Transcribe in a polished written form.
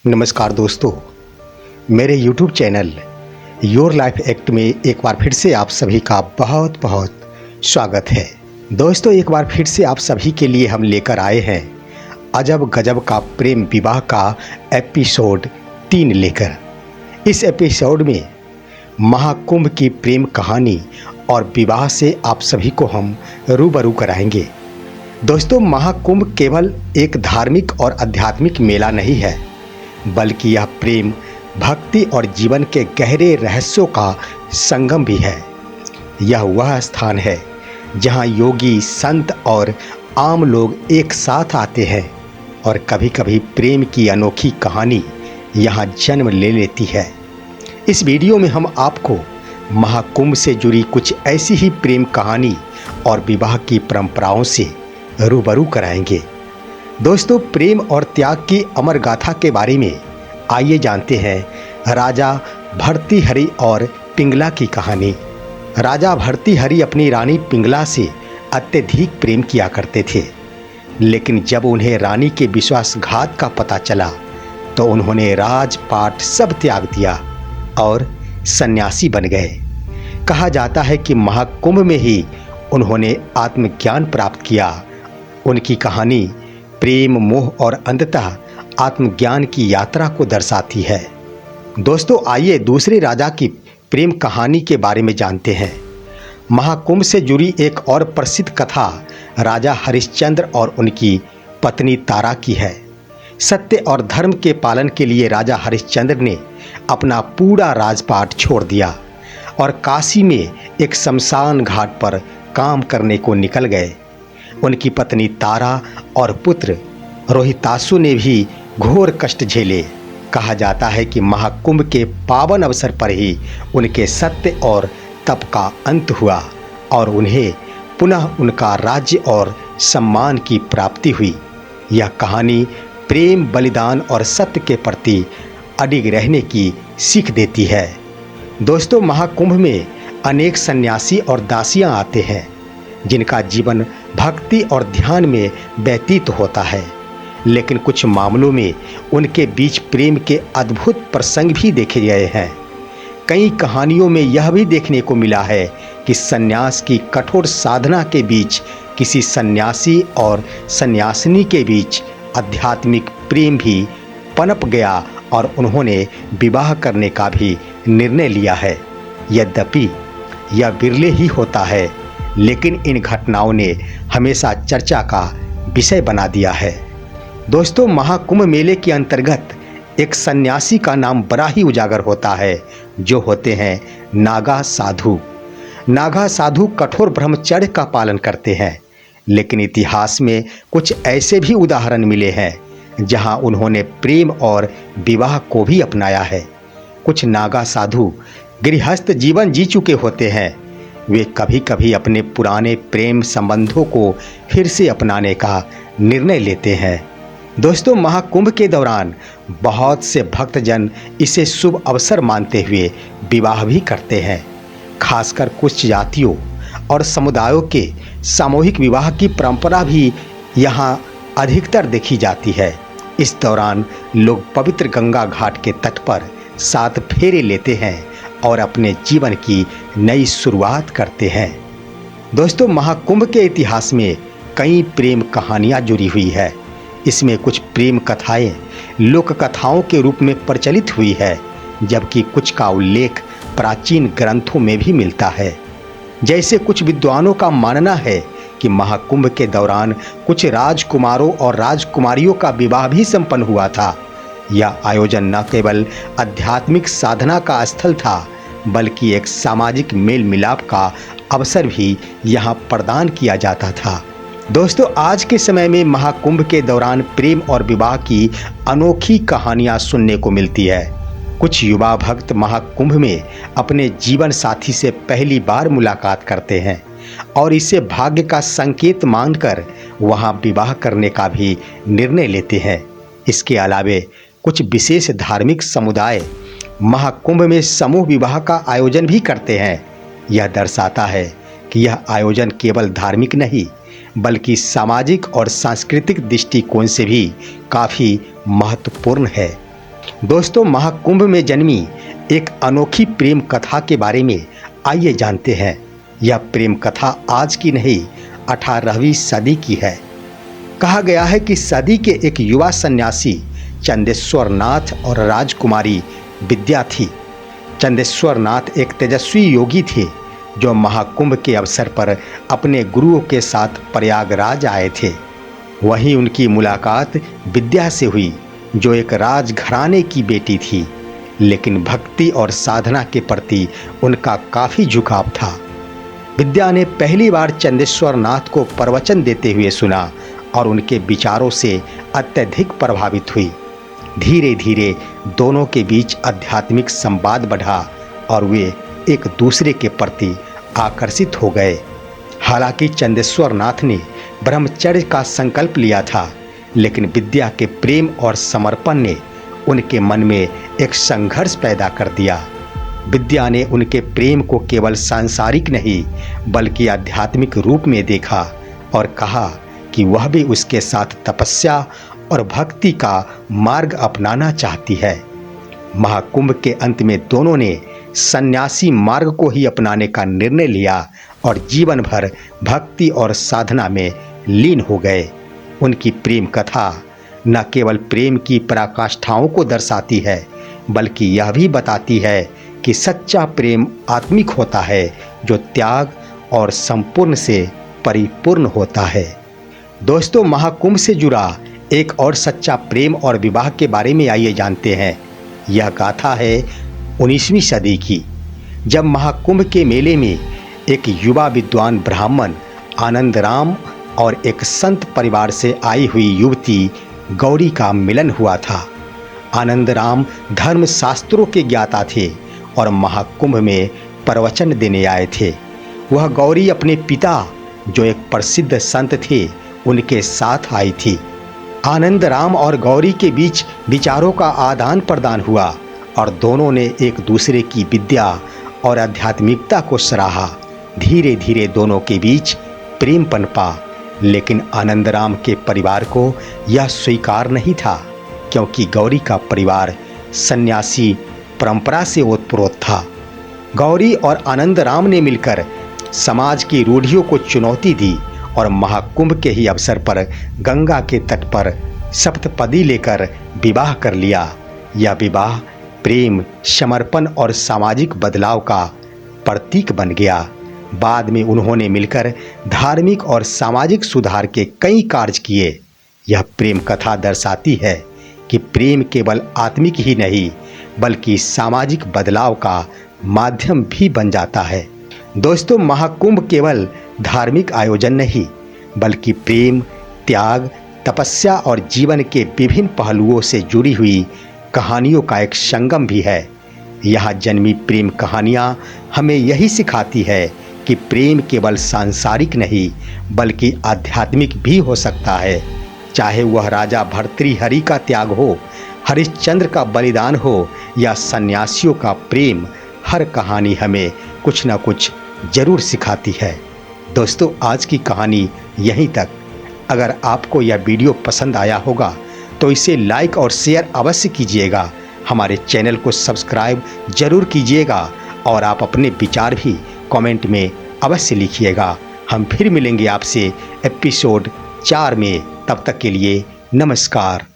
नमस्कार दोस्तों, मेरे YouTube channel your life act में एक बार फिर से आप सभी का बहुत बहुत स्वागत है। दोस्तों, एक बार फिर से आप सभी के लिए हम लेकर आए हैं अजब गजब का प्रेम विवाह का एपिसोड 3 लेकर। इस एपिसोड में महाकुंभ की प्रेम कहानी और विवाह से आप सभी को हम रूबरू कराएंगे। दोस्तों, महाकुंभ केवल एक धार्मिक और आध्यात्मिक मेला नहीं है, बल्कि यह प्रेम, भक्ति और जीवन के गहरे रहस्यों का संगम भी है। यह वह स्थान है जहां योगी, संत और आम लोग एक साथ आते हैं और कभी कभी प्रेम की अनोखी कहानी यहां जन्म ले लेती है। इस वीडियो में हम आपको महाकुंभ से जुड़ी कुछ ऐसी ही प्रेम कहानी और विवाह की परंपराओं से रूबरू कराएंगे। दोस्तों, प्रेम और त्याग की अमर गाथा के बारे में आइए जानते हैं राजा भर्तृहरि और पिंगला की कहानी। राजा भर्तृहरि अपनी रानी पिंगला से अत्यधिक प्रेम किया करते थे, लेकिन जब उन्हें रानी के विश्वासघात का पता चला तो उन्होंने राजपाट सब त्याग दिया और सन्यासी बन गए। कहा जाता है कि महाकुंभ में ही उन्होंने आत्मज्ञान प्राप्त किया। उनकी कहानी प्रेम, मोह और अंततः आत्मज्ञान की यात्रा को दर्शाती है। दोस्तों, आइए दूसरे राजा की प्रेम कहानी के बारे में जानते हैं। महाकुंभ से जुड़ी एक और प्रसिद्ध कथा राजा हरिश्चंद्र और उनकी पत्नी तारा की है। सत्य और धर्म के पालन के लिए राजा हरिश्चंद्र ने अपना पूरा राजपाट छोड़ दिया और काशी में एक शमशान घाट पर काम करने को निकल गए। उनकी पत्नी तारा और पुत्र रोहितासु ने भी घोर कष्ट झेले। कहा जाता है कि महाकुंभ के पावन अवसर पर ही उनके सत्य और तप का अंत हुआ और उन्हें पुनः उनका राज्य और सम्मान की प्राप्ति हुई। यह कहानी प्रेम, बलिदान और सत्य के प्रति अडिग रहने की सीख देती है। दोस्तों, महाकुंभ में अनेक सन्यासी और दासियां आते हैं जिनका जीवन भक्ति और ध्यान में व्यतीत होता है, लेकिन कुछ मामलों में उनके बीच प्रेम के अद्भुत प्रसंग भी देखे गए हैं। कई कहानियों में यह भी देखने को मिला है कि सन्यास की कठोर साधना के बीच किसी सन्यासी और सन्यासिनी के बीच आध्यात्मिक प्रेम भी पनप गया और उन्होंने विवाह करने का भी निर्णय लिया है। यद्यपि यह विरले ही होता है, लेकिन इन घटनाओं ने हमेशा चर्चा का विषय बना दिया है। दोस्तों, महाकुंभ मेले के अंतर्गत एक सन्यासी का नाम बड़ा ही उजागर होता है, जो होते हैं नागा साधु। नागा साधु कठोर ब्रह्मचर्य का पालन करते हैं, लेकिन इतिहास में कुछ ऐसे भी उदाहरण मिले हैं जहां उन्होंने प्रेम और विवाह को भी अपनाया है। कुछ नागा साधु गृहस्थ जीवन जी चुके होते हैं। वे कभी कभी अपने पुराने प्रेम संबंधों को फिर से अपनाने का निर्णय लेते हैं। दोस्तों, महाकुंभ के दौरान बहुत से भक्तजन इसे शुभ अवसर मानते हुए विवाह भी करते हैं। खासकर कुछ जातियों और समुदायों के सामूहिक विवाह की परंपरा भी यहाँ अधिकतर देखी जाती है। इस दौरान लोग पवित्र गंगा घाट के तट पर 7 फेरे लेते हैं और अपने जीवन की नई शुरुआत करते हैं। दोस्तों, महाकुंभ के इतिहास में कई प्रेम कहानियां जुड़ी हुई है। इसमें कुछ प्रेम कथाएं लोक कथाओं के रूप में प्रचलित हुई है, जबकि कुछ का उल्लेख प्राचीन ग्रंथों में भी मिलता है। जैसे कुछ विद्वानों का मानना है कि महाकुंभ के दौरान कुछ राजकुमारों और राजकुमारियों का विवाह भी संपन्न हुआ था। यह आयोजन न केवल आध्यात्मिक साधना का स्थल था, बल्कि एक सामाजिक मेल मिलाप का अवसर भी यहाँ प्रदान किया जाता था। दोस्तों, आज के समय में महाकुंभ के दौरान प्रेम और विवाह की अनोखी कहानियाँ सुनने को मिलती है। कुछ युवा भक्त महाकुंभ में अपने जीवन साथी से पहली बार मुलाकात करते हैं और इसे भाग्य का संकेत मानकर वहाँ विवाह करने का भी निर्णय लेते हैं। इसके अलावे कुछ विशेष धार्मिक समुदाय महाकुंभ में समूह विवाह का आयोजन भी करते हैं। यह दर्शाता है कि यह आयोजन केवल धार्मिक नहीं, बल्कि सामाजिक और सांस्कृतिक दृष्टिकोण से भी काफ़ी महत्वपूर्ण है। दोस्तों, महाकुंभ में जन्मी एक अनोखी प्रेम कथा के बारे में आइए जानते हैं। यह प्रेम कथा आज की नहीं, 18वीं सदी की है। कहा गया है कि सदी के एक युवा सन्यासी चंदेश्वर नाथ और राजकुमारी विद्या थी। चंदेश्वर नाथ एक तेजस्वी योगी थे जो महाकुंभ के अवसर पर अपने गुरुओं के साथ प्रयागराज आए थे। वहीं उनकी मुलाकात विद्या से हुई, जो एक राजघराने की बेटी थी, लेकिन भक्ति और साधना के प्रति उनका काफ़ी झुकाव था। विद्या ने पहली बार चंदेश्वर नाथ को प्रवचन देते हुए सुना और उनके विचारों से अत्यधिक प्रभावित हुई। धीरे धीरे दोनों के बीच आध्यात्मिक संवाद बढ़ा और वे एक दूसरे के प्रति आकर्षित हो गए। हालांकि चंदेश्वर नाथ ने ब्रह्मचर्य का संकल्प लिया था, लेकिन विद्या के प्रेम और समर्पण ने उनके मन में एक संघर्ष पैदा कर दिया। विद्या ने उनके प्रेम को केवल सांसारिक नहीं बल्कि आध्यात्मिक रूप में देखा और कहा कि वह भी उसके साथ तपस्या और भक्ति का मार्ग अपनाना चाहती है। महाकुंभ के अंत में दोनों ने सन्यासी मार्ग को ही अपनाने का निर्णय लिया और जीवन भर भक्ति और साधना में लीन हो गए। उनकी प्रेम कथा न केवल प्रेम की पराकाष्ठाओं को दर्शाती है, बल्कि यह भी बताती है कि सच्चा प्रेम आत्मिक होता है, जो त्याग और संपूर्ण से परिपूर्ण होता है। दोस्तों, महाकुंभ से जुड़ा एक और सच्चा प्रेम और विवाह के बारे में आइए जानते हैं। यह गाथा है 19वीं सदी की, जब महाकुंभ के मेले में एक युवा विद्वान ब्राह्मण आनंदराम और एक संत परिवार से आई हुई युवती गौरी का मिलन हुआ था। आनंदराम धर्म शास्त्रों के ज्ञाता थे और महाकुंभ में प्रवचन देने आए थे। वह गौरी अपने पिता, जो एक प्रसिद्ध संत थे, उनके साथ आई थी। आनंदराम और गौरी के बीच विचारों का आदान प्रदान हुआ और दोनों ने एक दूसरे की विद्या और आध्यात्मिकता को सराहा। धीरे धीरे दोनों के बीच प्रेम पनपा, लेकिन आनंदराम के परिवार को यह स्वीकार नहीं था, क्योंकि गौरी का परिवार सन्यासी परंपरा से ओतप्रोत था। गौरी और आनंदराम ने मिलकर समाज की रूढ़ियों को चुनौती दी और महाकुंभ के ही अवसर पर गंगा के तट पर सप्तपदी लेकर विवाह कर लिया। यह विवाह प्रेम, समर्पण और सामाजिक बदलाव का प्रतीक बन गया। बाद में उन्होंने मिलकर धार्मिक और सामाजिक सुधार के कई कार्य किए। यह प्रेम कथा दर्शाती है कि प्रेम केवल आत्मिक ही नहीं बल्कि सामाजिक बदलाव का माध्यम भी बन जाता है। दोस्तों, महाकुंभ केवल धार्मिक आयोजन नहीं बल्कि प्रेम, त्याग, तपस्या और जीवन के विभिन्न पहलुओं से जुड़ी हुई कहानियों का एक संगम भी है। यहाँ जन्मी प्रेम कहानियाँ हमें यही सिखाती है कि प्रेम केवल सांसारिक नहीं बल्कि आध्यात्मिक भी हो सकता है। चाहे वह राजा भर्तृहरि का त्याग हो, हरिश्चंद्र का बलिदान हो या सन्यासियों का प्रेम, हर कहानी हमें कुछ न कुछ जरूर सिखाती है। दोस्तों, आज की कहानी यहीं तक। अगर आपको यह वीडियो पसंद आया होगा तो इसे लाइक और शेयर अवश्य कीजिएगा। हमारे चैनल को सब्सक्राइब जरूर कीजिएगा और आप अपने विचार भी कमेंट में अवश्य लिखिएगा। हम फिर मिलेंगे आपसे एपिसोड 4 में। तब तक के लिए नमस्कार।